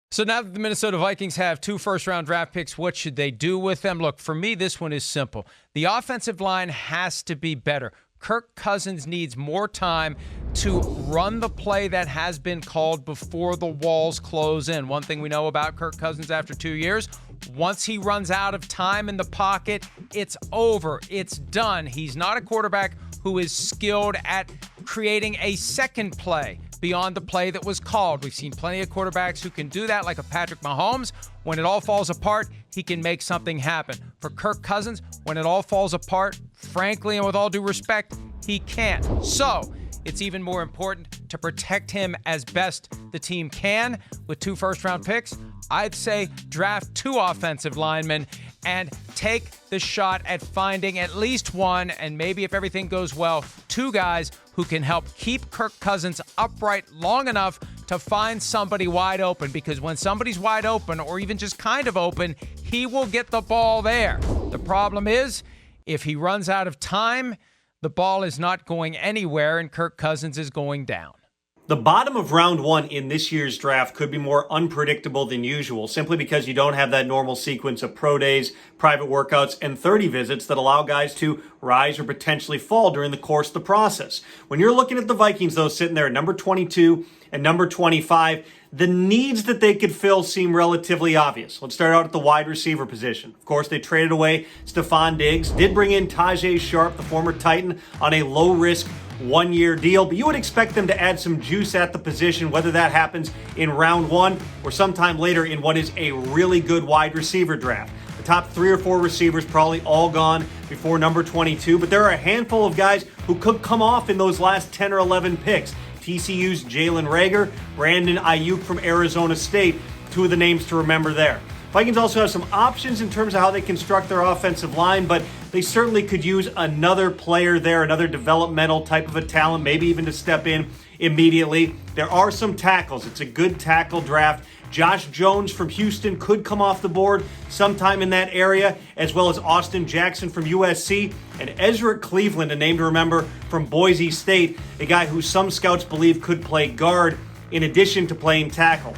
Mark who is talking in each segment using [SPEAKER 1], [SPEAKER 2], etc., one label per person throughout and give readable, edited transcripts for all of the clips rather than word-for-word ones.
[SPEAKER 1] So now that the Minnesota Vikings have 2 first-round draft picks, what should they do with them? Look, for me, this one is simple. The offensive line has to be better. Kirk Cousins needs more time to run the play that has been called before the walls close in. One thing we know about Kirk Cousins after 2 years, once he runs out of time in the pocket, it's over. It's done. He's not a quarterback who is skilled at creating a second play beyond the play that was called. We've seen plenty of quarterbacks who can do that, like a Patrick Mahomes. When it all falls apart, he can make something happen. For Kirk Cousins, when it all falls apart, frankly, and with all due respect, he can't. So it's even more important to protect him as best the team can. With 2 first-round picks, I'd say draft 2 offensive linemen and take the shot at finding at least one, and maybe if everything goes well, 2 guys who can help keep Kirk Cousins upright long enough to find somebody wide open, because when somebody's wide open or even just kind of open, he will get the ball there. The problem is, if he runs out of time, the ball is not going anywhere and Kirk Cousins is going down.
[SPEAKER 2] The bottom of round 1 in this year's draft could be more unpredictable than usual, simply because you don't have that normal sequence of pro days, private workouts, and 30 visits that allow guys to rise or potentially fall during the course of the process. When you're looking at the Vikings, though, sitting there at number 22 and number 25, the needs that they could fill seem relatively obvious. Let's start out at the wide receiver position. Of course, they traded away Stephon Diggs, did bring in Tajay Sharp, the former Titan, on a low-risk 1-year deal, but you would expect them to add some juice at the position, whether that happens in round 1 or sometime later in what is a really good wide receiver draft. The top 3 or 4 receivers probably all gone before number 22, but there are a handful of guys who could come off in those last 10 or 11 picks. TCU's Jalen Reagor, Brandon Ayuk from Arizona State, 2 of the names to remember there. Vikings also have some options in terms of how they construct their offensive line, but they certainly could use another player there, another developmental type of a talent, maybe even to step in immediately. There are some tackles. It's a good tackle draft. Josh Jones from Houston could come off the board sometime in that area, as well as Austin Jackson from USC and Ezra Cleveland, a name to remember, from Boise State, a guy who some scouts believe could play guard in addition to playing tackle.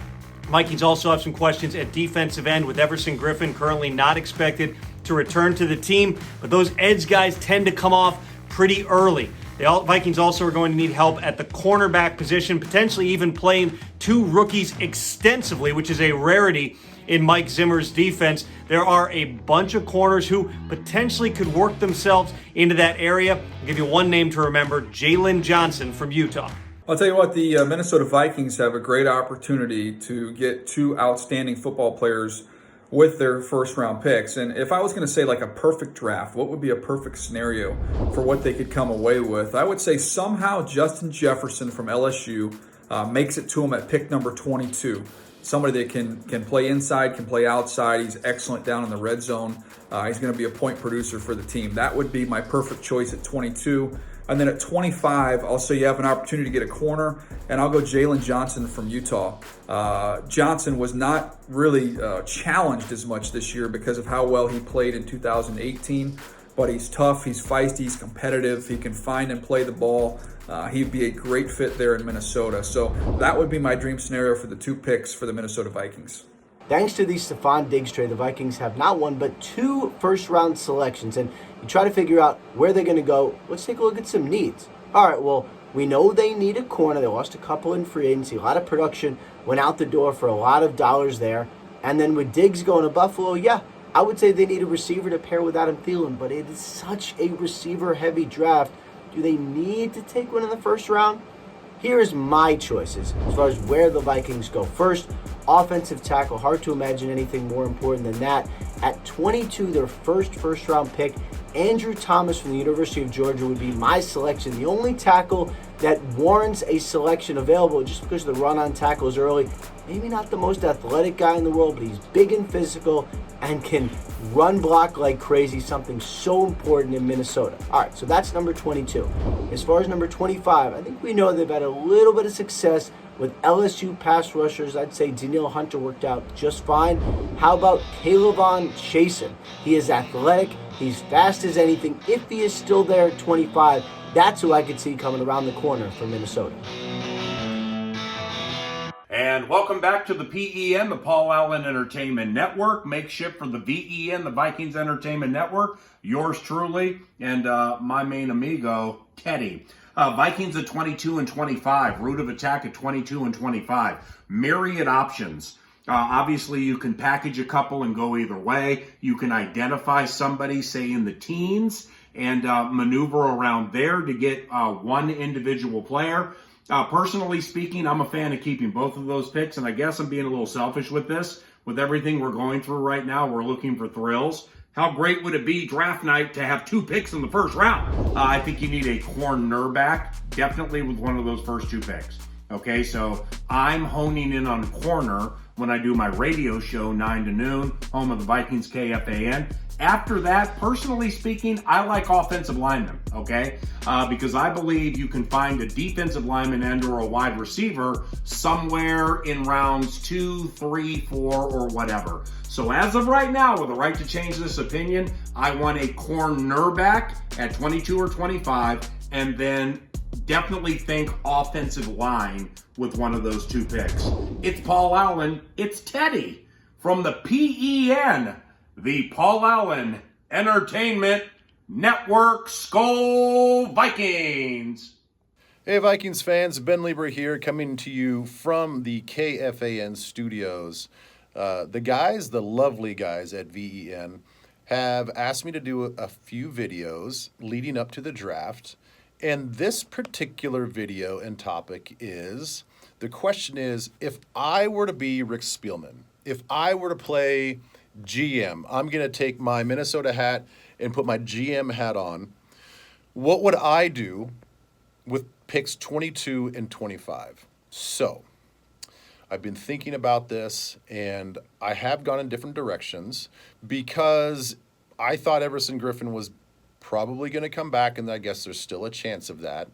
[SPEAKER 2] Vikings also have some questions at defensive end, with Everson Griffin currently not expected to return to the team, but those edge guys tend to come off pretty early. The Vikings also are going to need help at the cornerback position, potentially even playing 2 rookies extensively, which is a rarity in Mike Zimmer's defense. There are a bunch of corners who potentially could work themselves into that area. I'll give you one name to remember, Jalen Johnson from Utah.
[SPEAKER 3] I'll tell you what, the Minnesota Vikings have a great opportunity to get 2 outstanding football players with their first-round picks. And if I was going to say like a perfect draft, what would be a perfect scenario for what they could come away with? I would say somehow Justin Jefferson from LSU makes it to him at pick number 22. Somebody that can play inside, can play outside. He's excellent down in the red zone. He's going to be a point producer for the team. That would be my perfect choice at 22. And then at 25, I'll say you have an opportunity to get a corner, and I'll go Jalen Johnson from Utah. Johnson was not really challenged as much this year because of how well he played in 2018, but he's tough, he's feisty, he's competitive, he can find and play the ball. He'd be a great fit there in Minnesota. So that would be my dream scenario for the 2 picks for the Minnesota Vikings.
[SPEAKER 4] Thanks to the Stephon Diggs trade, the Vikings have not 1 but 2 first-round selections, and you try to figure out where they're going to go. Let's take a look at some needs. All right, well, we know they need a corner. They lost a couple in free agency. A lot of production went out the door for a lot of dollars there. And then with Diggs going to Buffalo, yeah, I would say they need a receiver to pair with Adam Thielen, but it is such a receiver-heavy draft. Do they need to take one in the first round? Here's my choices as far as where the Vikings go. First, offensive tackle. Hard to imagine anything more important than that. At 22, their first-round pick, Andrew Thomas from the University of Georgia would be my selection. The only tackle that warrants a selection available just because the run on tackle is early. Maybe not the most athletic guy in the world, but he's big and physical and can run block like crazy, something so important in Minnesota. All right, so that's number 22. As far as number 25, I think we know they've had a little bit of success with LSU pass rushers. I'd say Danielle Hunter worked out just fine. How about Kayvon Chasen? He is athletic. He's fast as anything. If he is still there at 25, that's who I could see coming around the corner for Minnesota.
[SPEAKER 2] And
[SPEAKER 5] welcome back to the PEN, the Paul Allen Entertainment Network, makeshift for the VEN, the Vikings Entertainment Network. Yours truly, and my main amigo, Teddy. Vikings at 22-25, route of attack at 22-25. Myriad options. Obviously, you can package a couple and go either way. You can identify somebody, say in the teens, and maneuver around there to get one individual player. Personally speaking, I'm a fan of keeping both of those picks, and I guess I'm being a little selfish with this. With everything we're going through right now, we're looking for thrills. How great would it be draft night to have 2 picks in the first round? I think you need a cornerback, definitely with one of those first 2 picks. Okay, so I'm honing in on corner when I do my radio show 9 to noon, home of the Vikings KFAN. After that, personally speaking, I like offensive linemen, okay? Because I believe you can find a defensive lineman and or a wide receiver somewhere in rounds 2, 3, 4, or whatever. So as of right now, with the right to change this opinion, I want a cornerback at 22 or 25, and then definitely think offensive line with one of those 2 picks. It's Paul Allen. It's Teddy from the PEN, the Paul Allen Entertainment Network. Skol Vikings!
[SPEAKER 6] Hey Vikings fans, Ben Lieber here, coming to you from the KFAN studios. The lovely guys at VEN, have asked me to do a few videos leading up to the draft. And this particular video and topic is, the question is, if I were to be Rick Spielman, if I were to play GM, I'm going to take my Minnesota hat and put my GM hat on, what would I do with picks 22 and 25? So, I've been thinking about this, and I have gone in different directions because I thought Everson Griffin was probably going to come back, and I guess there's still a chance of that.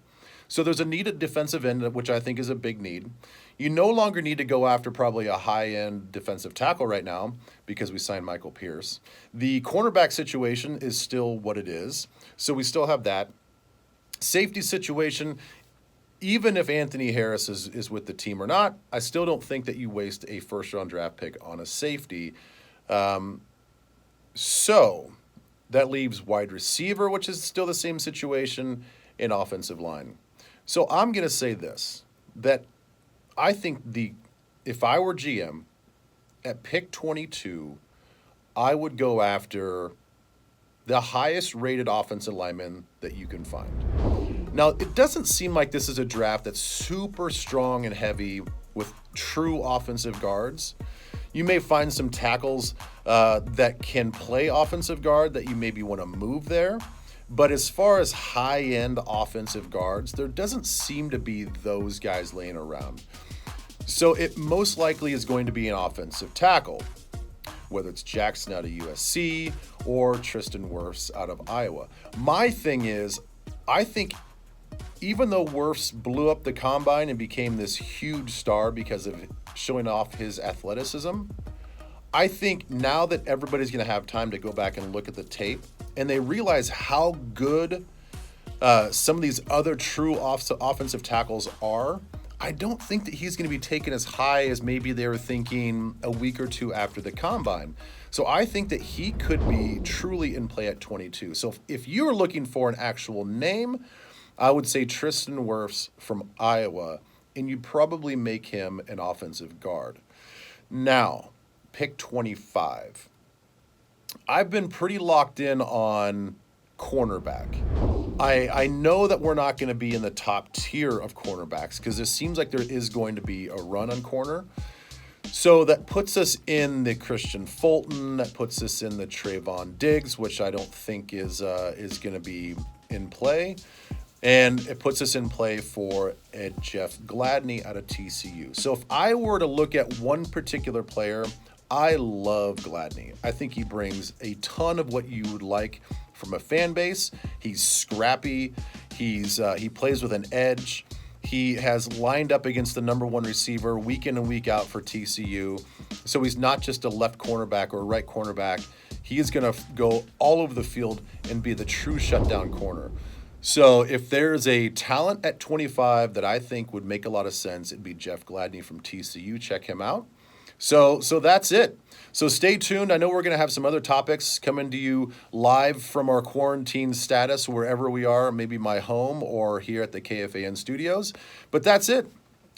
[SPEAKER 6] So there's a need at defensive end, which I think is a big need. You no longer need to go after probably a high-end defensive tackle right now because we signed Michael Pierce. The cornerback situation is still what it is, so we still have that. Safety situation, even if Anthony Harris is with the team or not, I still don't think that you waste a first-round draft pick on a safety. So that leaves wide receiver, which is still the same situation, in offensive line. So I'm going to say this, that I think if I were GM, at pick 22, I would go after the highest rated offensive lineman that you can find. Now, it doesn't seem like this is a draft that's super strong and heavy with true offensive guards. You may find some tackles that can play offensive guard that you maybe want to move there. But as far as high-end offensive guards, there doesn't seem to be those guys laying around. So it most likely is going to be an offensive tackle, whether it's Jackson out of USC or Tristan Wirfs out of Iowa. My thing is, I think even though Wirfs blew up the combine and became this huge star because of showing off his athleticism, I think now that everybody's going to have time to go back and look at the tape, and they realize how good some of these other true offensive tackles are, I don't think that he's going to be taken as high as maybe they were thinking a week or two after the combine. So I think that he could be truly in play at 22. So if you're looking for an actual name, I would say Tristan Wirfs from Iowa, and you'd probably make him an offensive guard. Now, pick 25. I've been pretty locked in on cornerback. I know that we're not going to be in the top tier of cornerbacks because it seems like there is going to be a run on corner. So that puts us in the Christian Fulton, that puts us in the Trayvon Diggs, which I don't think is going to be in play. And it puts us in play for Jeff Gladney out of TCU. So if I were to look at one particular player, I love Gladney. I think he brings a ton of what you would like from a fan base. He's scrappy. He plays with an edge. He has lined up against the number one receiver week in and week out for TCU. So he's not just a left cornerback or a right cornerback. He is going to go all over the field and be the true shutdown corner. So if there's a talent at 25 that I think would make a lot of sense, it'd be Jeff Gladney from TCU. Check him out. So that's it. So stay tuned. I know we're going to have some other topics coming to you live from our quarantine status, wherever we are, maybe my home or here at the KFAN studios. But that's it.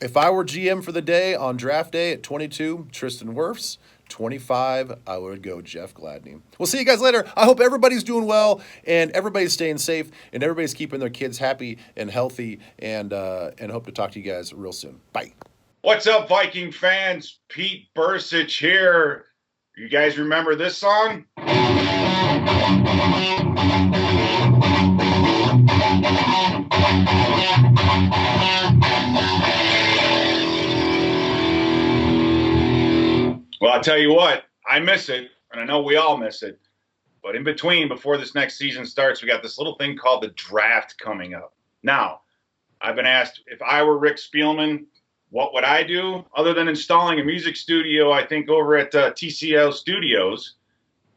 [SPEAKER 6] If I were GM for the day on draft day at 22, Tristan Wirfs. 25, I would go Jeff Gladney. We'll see you guys later. I hope everybody's doing well and everybody's staying safe and everybody's keeping their kids happy and healthy, and hope to talk to you guys real soon. Bye.
[SPEAKER 7] What's up, Viking fans? Pete Bursich here. You guys remember this song? Well, I'll tell you what, I miss it, and I know we all miss it. But in between, before this next season starts, we got this little thing called the draft coming up. Now, I've been asked, if I were Rick Spielman, what would I do? Other than installing a music studio, I think over at TCL Studios,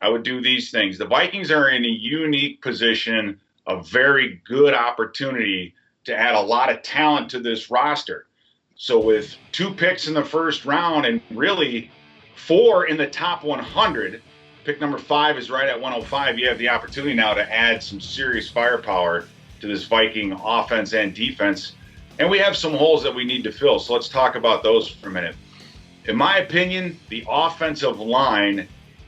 [SPEAKER 7] I would do these things. The Vikings are in a unique position, a very good opportunity to add a lot of talent to this roster. So with 2 picks in the first round and really 4 in the top 100, pick number 5 is right at 105. You have the opportunity now to add some serious firepower to this Viking offense and defense. And we have some holes that we need to fill. So let's talk about those for a minute. In my opinion, the offensive line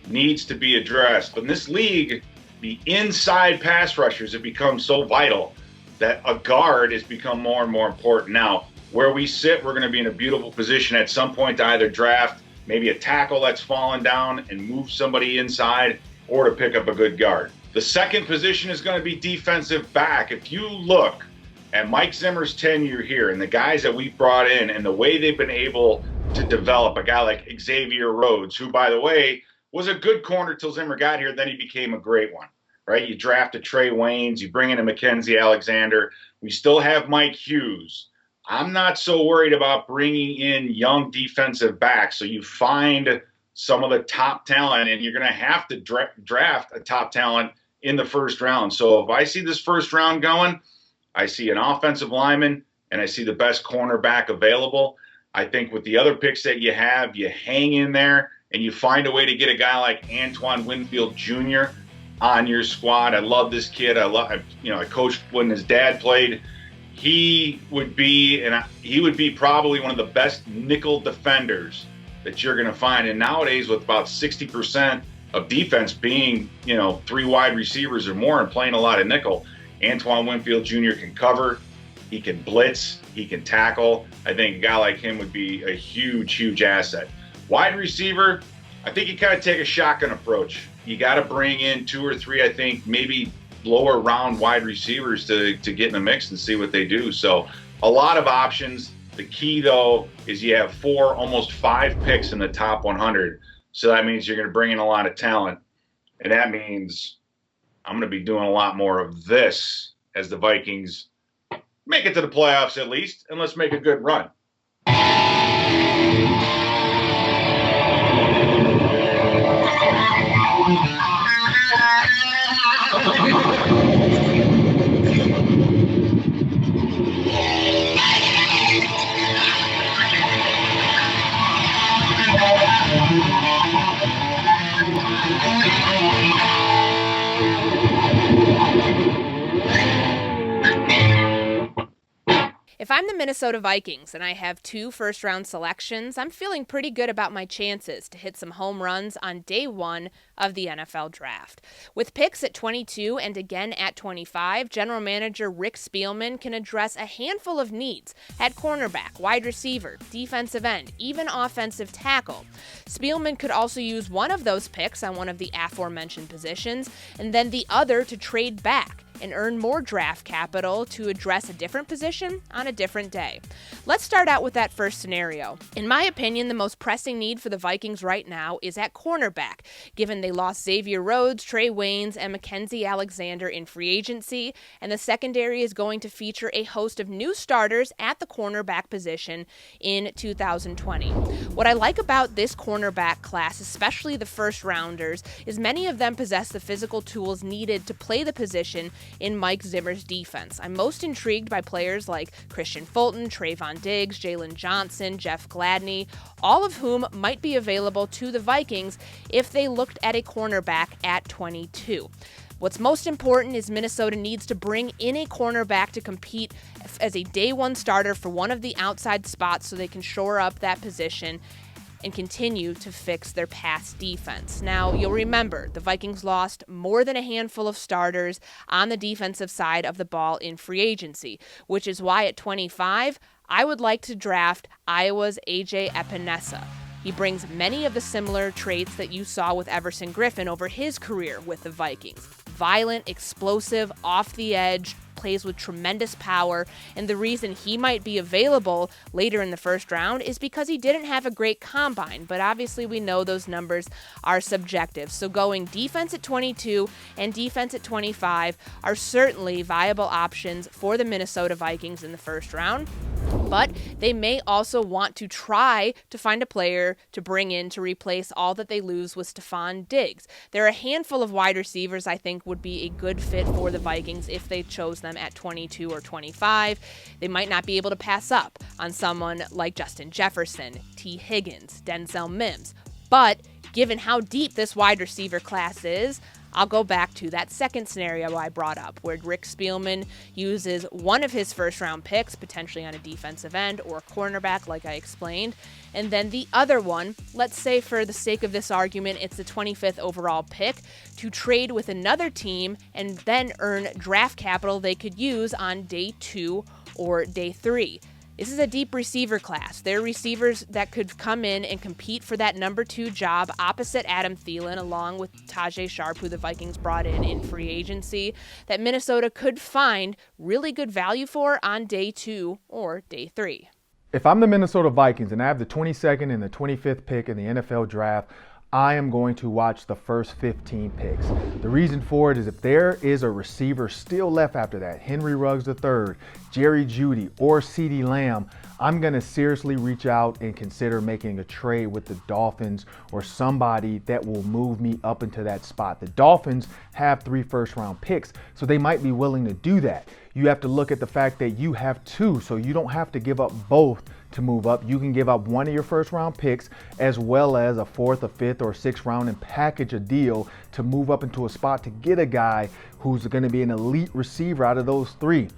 [SPEAKER 7] needs to be addressed. But in this league, the inside pass rushers have become so vital that a guard has become more and more important. Now, where we sit, we're going to be in a beautiful position at some point to either draft maybe a tackle that's fallen down and move somebody inside, or to pick up a good guard. The second position is going to be defensive back. If you look at Mike Zimmer's tenure here and the guys that we've brought in and the way they've been able to develop a guy like Xavier Rhodes, who, by the way, was a good corner till Zimmer got here, then he became a great one, right? You draft a Trey Waynes, you bring in a Mackenzie Alexander. We still have Mike Hughes. I'm not so worried about bringing in young defensive backs. So you find some of the top talent, and you're going to have to draft a top talent in the first round. So if I see this first round going, I see an offensive lineman, and I see the best cornerback available. I think with the other picks that you have, you hang in there, and you find a way to get a guy like Antoine Winfield Jr. on your squad. I love this kid. I coached when his dad played. He would be probably one of the best nickel defenders that you're going to find. And nowadays, with about 60% of defense being, 3 wide receivers or more and playing a lot of nickel, Antoine Winfield Jr. can cover, he can blitz, he can tackle. I think a guy like him would be a huge, huge asset. Wide receiver, I think you kind of take a shotgun approach. You got to bring in 2 or 3, I think, maybe lower round wide receivers to get in the mix and see what they do. So a lot of options. The key, though, is you have 4, almost 5 picks in the top 100. So that means you're going to bring in a lot of talent. And that means I'm going to be doing a lot more of this as the Vikings make it to the playoffs at least, and let's make a good run.
[SPEAKER 8] If I'm the Minnesota Vikings and I have 2 first-round selections, I'm feeling pretty good about my chances to hit some home runs on day 1 of the NFL Draft. With picks at 22 and again at 25, General Manager Rick Spielman can address a handful of needs at cornerback, wide receiver, defensive end, even offensive tackle. Spielman could also use one of those picks on one of the aforementioned positions and then the other to trade back and earn more draft capital to address a different position on a different day. Let's start out with that first scenario. In my opinion, the most pressing need for the Vikings right now is at cornerback, given they lost Xavier Rhodes, Trey Waynes, and Mackenzie Alexander in free agency, and the secondary is going to feature a host of new starters at the cornerback position in 2020. What I like about this cornerback class, especially the first rounders, is many of them possess the physical tools needed to play the position in Mike Zimmer's defense. I'm most intrigued by players like Christian Fulton, Trayvon Diggs, Jalen Johnson, Jeff Gladney, all of whom might be available to the Vikings if they looked at a cornerback at 22. What's most important is Minnesota needs to bring in a cornerback to compete as a day one starter for one of the outside spots so they can shore up that position and continue to fix their pass defense. Now, you'll remember the Vikings lost more than a handful of starters on the defensive side of the ball in free agency, which is why at 25, I would like to draft Iowa's A.J. Epinesa. He brings many of the similar traits that you saw with Everson Griffin over his career with the Vikings. Violent, explosive, off the edge, plays with tremendous power, and the reason he might be available later in the first round is because he didn't have a great combine, but obviously we know those numbers are subjective. So going defense at 22 and defense at 25 are certainly viable options for the Minnesota Vikings in the first round. But they may also want to try to find a player to bring in to replace all that they lose with Stephon Diggs. There are a handful of wide receivers I think would be a good fit for the Vikings if they chose them at 22 or 25. They might not be able to pass up on someone like Justin Jefferson, T. Higgins, Denzel Mims. But given how deep this wide receiver class is, I'll go back to that second scenario I brought up, where Rick Spielman uses one of his first-round picks, potentially on a defensive end or a cornerback, like I explained, and then the other one, let's say for the sake of this argument, it's the 25th overall pick, to trade with another team and then earn draft capital they could use on day 2 or day 3. This is a deep receiver class. There are receivers that could come in and compete for that number 2 job opposite Adam Thielen, along with Tajay Sharp, who the Vikings brought in free agency, that Minnesota could find really good value for on day 2 or day 3.
[SPEAKER 9] If I'm the Minnesota Vikings and I have the 22nd and the 25th pick in the NFL draft, I am going to watch the first 15 picks. The reason for it is if there is a receiver still left after that, Henry Ruggs III, Jerry Jeudy, or CeeDee Lamb, I'm going to seriously reach out and consider making a trade with the Dolphins or somebody that will move me up into that spot. The Dolphins have 3 first-round picks, so they might be willing to do that. You have to look at the fact that you have 2, so you don't have to give up both to move up. You can give up one of your first-round picks as well as a 4th, a 5th, or 6th round and package a deal to move up into a spot to get a guy who's going to be an elite receiver out of those 3.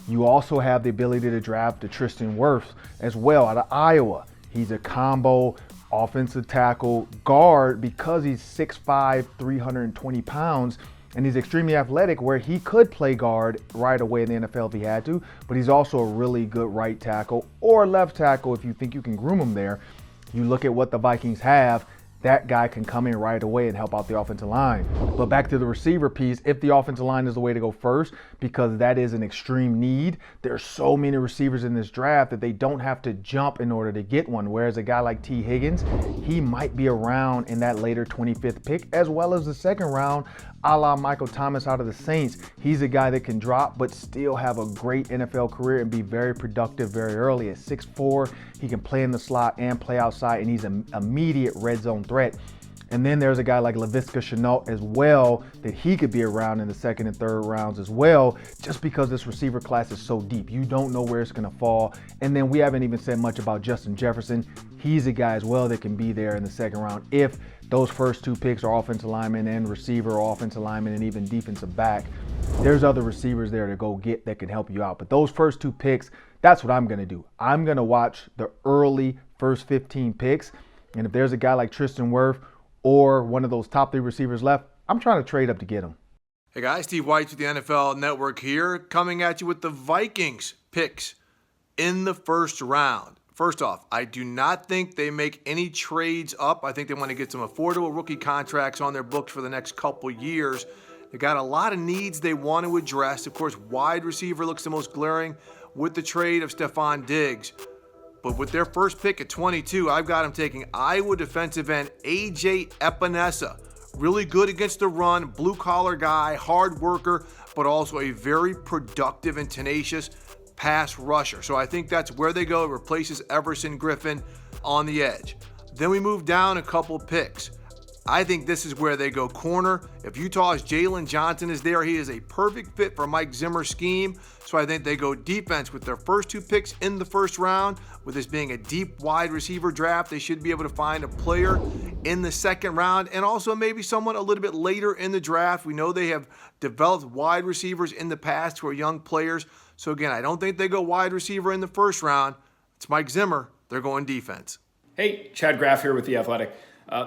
[SPEAKER 9] You also have the ability to draft the Tristan Wirfs as well out of Iowa. He's a combo offensive tackle guard because he's 6'5", 320 pounds, and he's extremely athletic where he could play guard right away in the NFL if he had to, but he's also a really good right tackle or left tackle if you think you can groom him there. You look at what the Vikings have, that guy can come in right away and help out the offensive line. But back to the receiver piece, if the offensive line is the way to go first, because that is an extreme need, there's so many receivers in this draft that they don't have to jump in order to get one. Whereas a guy like T. Higgins, he might be around in that later 25th pick, as well as the 2nd round, a la Michael Thomas out of the Saints. He's a guy that can drop but still have a great NFL career and be very productive very early. At 6'4", he can play in the slot and play outside, and he's an immediate red zone threat. And then there's a guy like Laviska Shenault as well that he could be around in the 2nd and 3rd rounds as well, just because this receiver class is so deep. You don't know where it's going to fall. And then we haven't even said much about Justin Jefferson. He's a guy as well that can be there in the 2nd round if those first 2 picks are offensive lineman and receiver, or offensive lineman and even defensive back. There's other receivers there to go get that can help you out. But those first 2 picks, that's what I'm going to do. I'm going to watch the early first 15 picks. And if there's a guy like Tristan Wirfs or one of those top 3 receivers left, I'm trying to trade up to get him.
[SPEAKER 10] Hey guys, Steve White with the NFL Network here, coming at you with the Vikings picks in the first round. First off, I do not think they make any trades up. I think they want to get some affordable rookie contracts on their books for the next couple years. They got a lot of needs they want to address. Of course, wide receiver looks the most glaring with the trade of Stephon Diggs. But with their first pick at 22, I've got them taking Iowa defensive end A.J. Epinesa. Really good against the run, blue-collar guy, hard worker, but also a very productive and tenacious pass rusher. So I think that's where they go. It replaces Everson Griffin on the edge. Then we move down a couple picks. I think this is where they go corner. If Utah's Jalen Johnson is there, he is a perfect fit for Mike Zimmer's scheme. So I think they go defense with their first 2 picks in the first round. With this being a deep wide receiver draft, they should be able to find a player in the second round and also maybe someone a little bit later in the draft. We know they have developed wide receivers in the past who are young players. So again, I don't think they go wide receiver in the first round. It's Mike Zimmer. They're going defense.
[SPEAKER 11] Hey, Chad Graff here with The Athletic.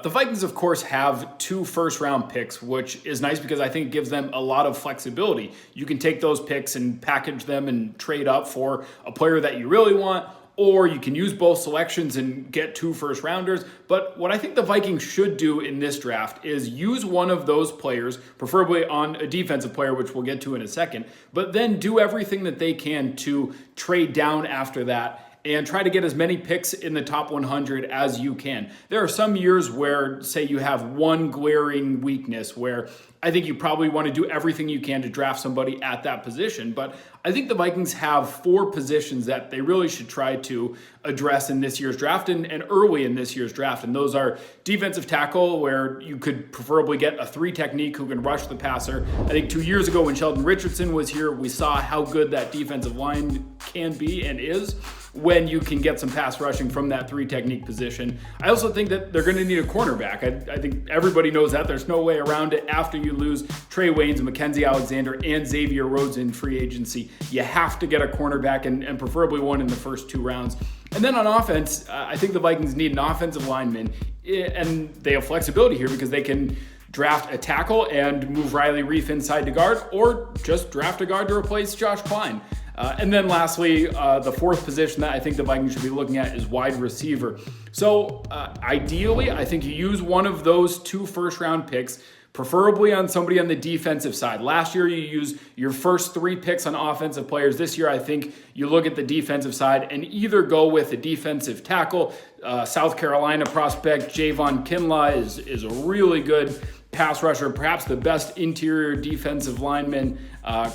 [SPEAKER 11] The Vikings, of course, have 2 first-round picks, which is nice because I think it gives them a lot of flexibility. You can take those picks and package them and trade up for a player that you really want, or you can use both selections and get 2 first-rounders. But what I think the Vikings should do in this draft is use one of those players, preferably on a defensive player, which we'll get to in a second, but then do everything that they can to trade down after that and try to get as many picks in the top 100 as you can. There are some years where, say, you have one glaring weakness where I think you probably want to do everything you can to draft somebody at that position. But I think the Vikings have 4 positions that they really should try to address in this year's draft and early in this year's draft. And those are defensive tackle, where you could preferably get a 3 technique who can rush the passer. I think 2 years ago when Sheldon Richardson was here, we saw how good that defensive line can be and is when you can get some pass rushing from that 3 technique position. I also think that they're going to need a cornerback. I think everybody knows that. There's no way around it. After you lose Trey Waynes, Mackenzie Alexander, and Xavier Rhodes in free agency, you have to get a cornerback and preferably one in the first 2 rounds. And then on offense, I think the Vikings need an offensive lineman, and they have flexibility here because they can draft a tackle and move Riley Reif inside to guard, or just draft a guard to replace Josh Klein. And then lastly, the 4th position that I think the Vikings should be looking at is wide receiver. So ideally, I think you use one of those 2 first-round picks, preferably on somebody on the defensive side. Last year, you used your first 3 picks on offensive players. This year, I think you look at the defensive side and either go with a defensive tackle. South Carolina prospect Javon Kinlaw is a really good pass rusher, perhaps the best interior defensive lineman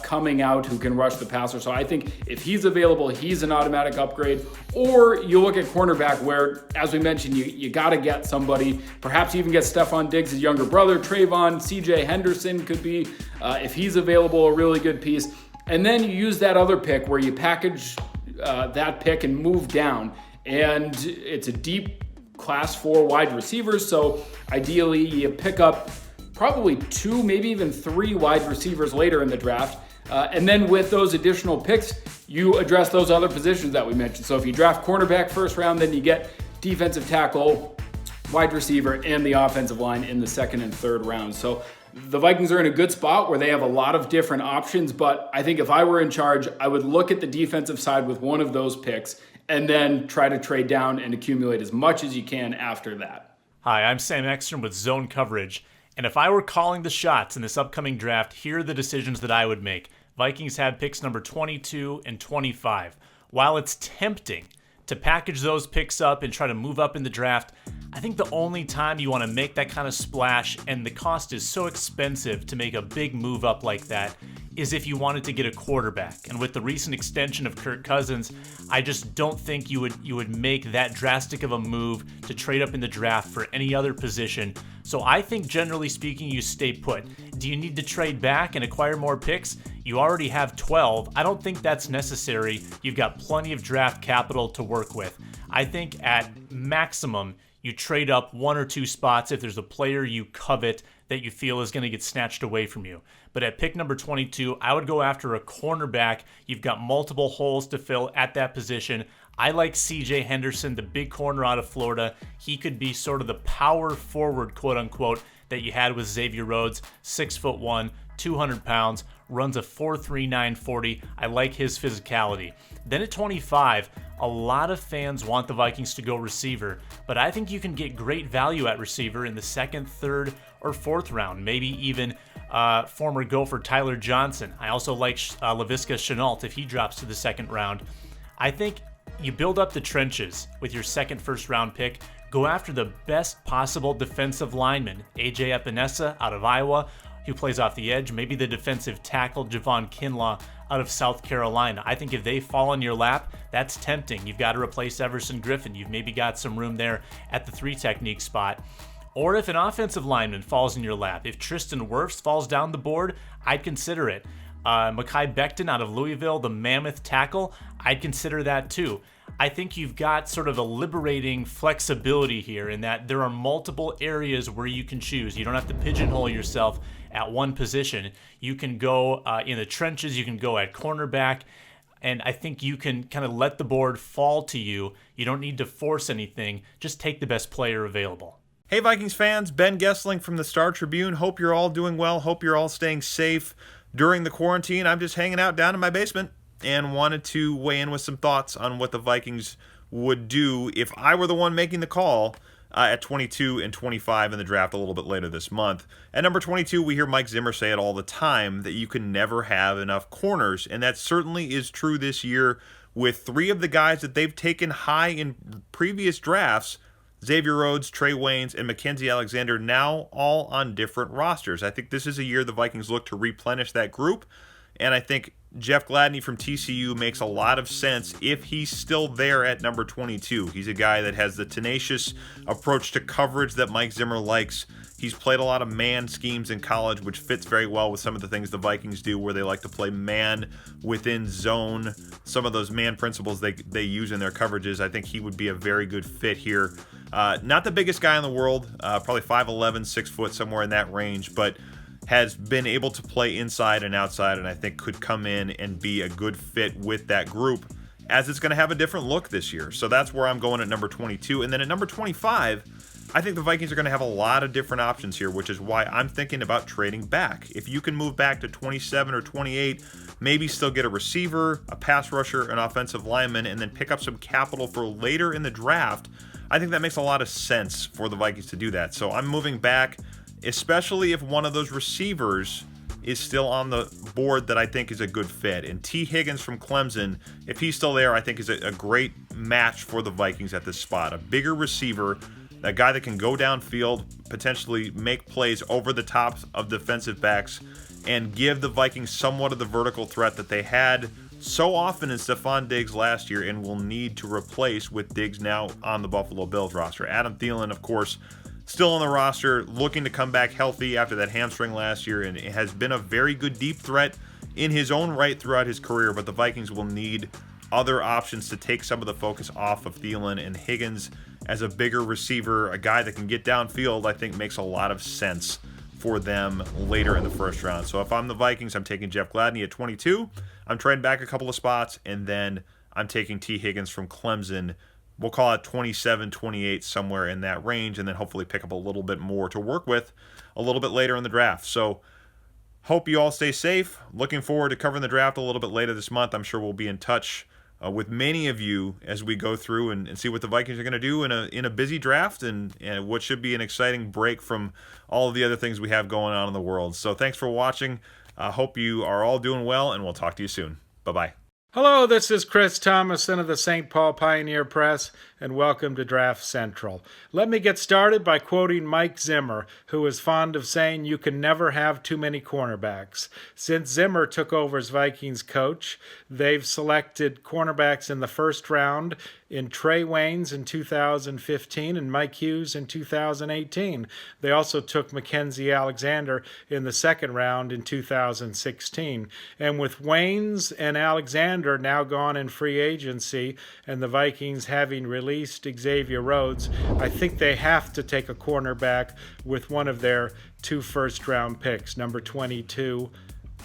[SPEAKER 11] coming out who can rush the passer. So I think if he's available, he's an automatic upgrade. Or you look at cornerback where, as we mentioned, you got to get somebody, perhaps even get Stephon Diggs' younger brother, Trayvon. CJ Henderson could be, if he's available, a really good piece. And then you use that other pick where you package that pick and move down. And it's a deep class 4 wide receivers. So ideally you pick up probably 2, maybe even 3 wide receivers later in the draft. And then with those additional picks, you address those other positions that we mentioned. So if you draft cornerback first round, then you get defensive tackle, wide receiver, and the offensive line in the 2nd and 3rd rounds. So the Vikings are in a good spot where they have a lot of different options. But I think if I were in charge, I would look at the defensive side with one of those picks and then try to trade down and accumulate as much as you can after that.
[SPEAKER 12] Hi, I'm Sam Ekstrom with Zone Coverage. And if I were calling the shots in this upcoming draft, here are the decisions that I would make. Vikings have picks number 22 and 25. While it's tempting to package those picks up and try to move up in the draft, I think the only time you want to make that kind of splash, and the cost is so expensive to make a big move up like that, is if you wanted to get a quarterback. And with the recent extension of Kirk Cousins, I just don't think you would make that drastic of a move to trade up in the draft for any other position. So I think generally speaking, you stay put. Do you need to trade back and acquire more picks? You already have 12. I don't think that's necessary. You've got plenty of draft capital to work with. I think at maximum, you trade up 1 or 2 spots if there's a player you covet that you feel is going to get snatched away from you. But at pick number 22, I would go after a cornerback. You've got multiple holes to fill at that position. I like CJ Henderson, the big corner out of Florida. He could be sort of the power forward, quote unquote, that you had with Xavier Rhodes, 6'1", 200 pounds, runs a 4.39 40. I like his physicality. Then at 25, a lot of fans want the Vikings to go receiver, but I think you can get great value at receiver in the 2nd, 3rd, or 4th round, maybe even former Gopher Tyler Johnson. I also like Laviska Shenault if he drops to the 2nd round. I think you build up the trenches with your 2nd first-round pick. Go after the best possible defensive lineman, A.J. Epinesa out of Iowa, who plays off the edge, maybe the defensive tackle, Javon Kinlaw out of South Carolina. I think if they fall in your lap, that's tempting. You've got to replace Everson Griffin. You've maybe got some room there at the 3 technique spot. Or if an offensive lineman falls in your lap, if Tristan Wirfs falls down the board, I'd consider it. Mekhi Becton out of Louisville, the mammoth tackle, I'd consider that too. I think you've got sort of a liberating flexibility here in that there are multiple areas where you can choose. You don't have to pigeonhole yourself at one position. You can go in the trenches, you can go at cornerback, and I think you can kind of let the board fall to you. You don't need to force anything. Just take the best player available.
[SPEAKER 13] Hey Vikings fans, Ben Gessling from the Star Tribune. Hope you're all doing well. Hope you're all staying safe during the quarantine. I'm just hanging out down in my basement and wanted to weigh in with some thoughts on what the Vikings would do if I were the one making the call at 22 and 25 in the draft a little bit later this month. At number 22, we hear Mike Zimmer say it all the time that you can never have enough corners, and that certainly is true this year with 3 of the guys that they've taken high in previous drafts, Xavier Rhodes, Trey Waynes, and Mackenzie Alexander, now all on different rosters. I think this is a year the Vikings look to replenish that group, and I think Jeff Gladney from TCU makes a lot of sense if he's still there at number 22. He's a guy that has the tenacious approach to coverage that Mike Zimmer likes. He's played a lot of man schemes in college, which fits very well with some of the things the Vikings do, where they like to play man within zone. Some of those man principles they use in their coverages. I think he would be a very good fit here. Not the biggest guy in the world, probably 5'11", 6 foot, somewhere in that range, but has been able to play inside and outside, and I think could come in and be a good fit with that group, as it's going to have a different look this year. So that's where I'm going at number 22. And then at number 25, I think the Vikings are going to have a lot of different options here, which is why I'm thinking about trading back. If you can move back to 27 or 28, maybe still get a receiver, a pass rusher, an offensive lineman, and then pick up some capital for later in the draft, I think that makes a lot of sense for the Vikings to do that. So I'm moving back, especially if one of those receivers is still on the board that I think is a good fit. And T. Higgins from Clemson, if he's still there, I think is a great match for the Vikings at this spot. A bigger receiver, a guy that can go downfield, potentially make plays over the tops of defensive backs, and give the Vikings somewhat of the vertical threat that they had so often in Stephon Diggs last year and will need to replace with Diggs now on the Buffalo Bills roster. Adam Thielen, of course, still on the roster, looking to come back healthy after that hamstring last year, and has been a very good deep threat in his own right throughout his career, but the Vikings will need other options to take some of the focus off of Thielen, and Higgins as a bigger receiver, a guy that can get downfield, I think makes a lot of sense for them later in the first round. So if I'm the Vikings, I'm taking Jeff Gladney at 22. I'm trading back a couple of spots, and then I'm taking T. Higgins from Clemson. We'll call it 27, 28, somewhere in that range, and then hopefully pick up a little bit more to work with a little bit later in the draft. So hope you all stay safe. Looking forward to covering the draft a little bit later this month. I'm sure we'll be in touch with many of you as we go through and see what the Vikings are going to do in a busy draft and what should be an exciting break from all of the other things we have going on in the world. So thanks for watching. Hope you are all doing well, and we'll talk to you soon. Bye-bye.
[SPEAKER 14] Hello, this is Chris Thomason of the St. Paul Pioneer Press, and welcome to Draft Central. Let me get started by quoting Mike Zimmer, who is fond of saying you can never have too many cornerbacks. Since Zimmer took over as Vikings coach, they've selected cornerbacks in the first round in Trey Waynes in 2015 and Mike Hughes in 2018. They also took Mackenzie Alexander in the second round in 2016. And with Waynes and Alexander now gone in free agency and the Vikings having released Xavier Rhodes, I think they have to take a cornerback with one of their 2 first-round picks, number 22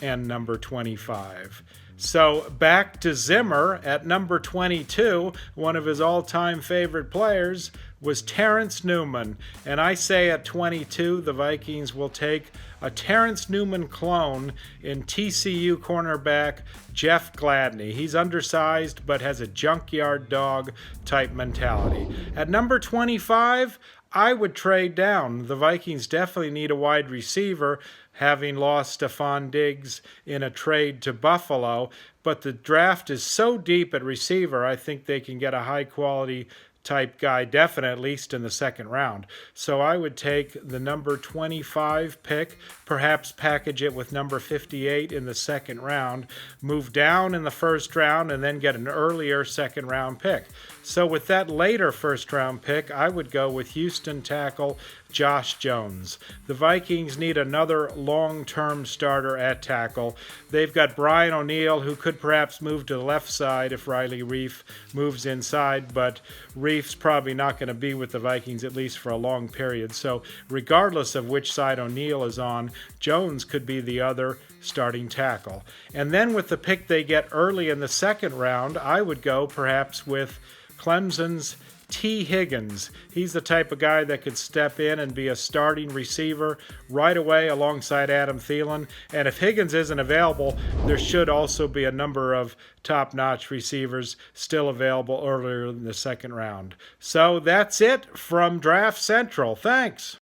[SPEAKER 14] and number 25. So back to Zimmer at number 22, one of his all-time favorite players was Terrence Newman. And I say at 22, the Vikings will take a Terrence Newman clone in TCU cornerback Jeff Gladney. He's undersized but has a junkyard dog type mentality. At number 25, I would trade down. The Vikings definitely need a wide receiver, having lost Stephon Diggs in a trade to Buffalo. But the draft is so deep at receiver, I think they can get a high-quality type guy, definite, at least in the second round. So I would take the number 25 pick, perhaps package it with number 58 in the second round, move down in the first round, and then get an earlier second round pick. So with that later first round pick, I would go with Houston tackle Josh Jones. The Vikings need another long-term starter at tackle. They've got Brian O'Neill, who could perhaps move to the left side if Riley Reif moves inside, but Reif's probably not going to be with the Vikings at least for a long period. So regardless of which side O'Neill is on, Jones could be the other starting tackle. And then with the pick they get early in the second round, I would go perhaps with Clemson's T. Higgins. He's the type of guy that could step in and be a starting receiver right away alongside Adam Thielen. And if Higgins isn't available, there should also be a number of top-notch receivers still available earlier in the second round. So that's it from Draft Central. Thanks.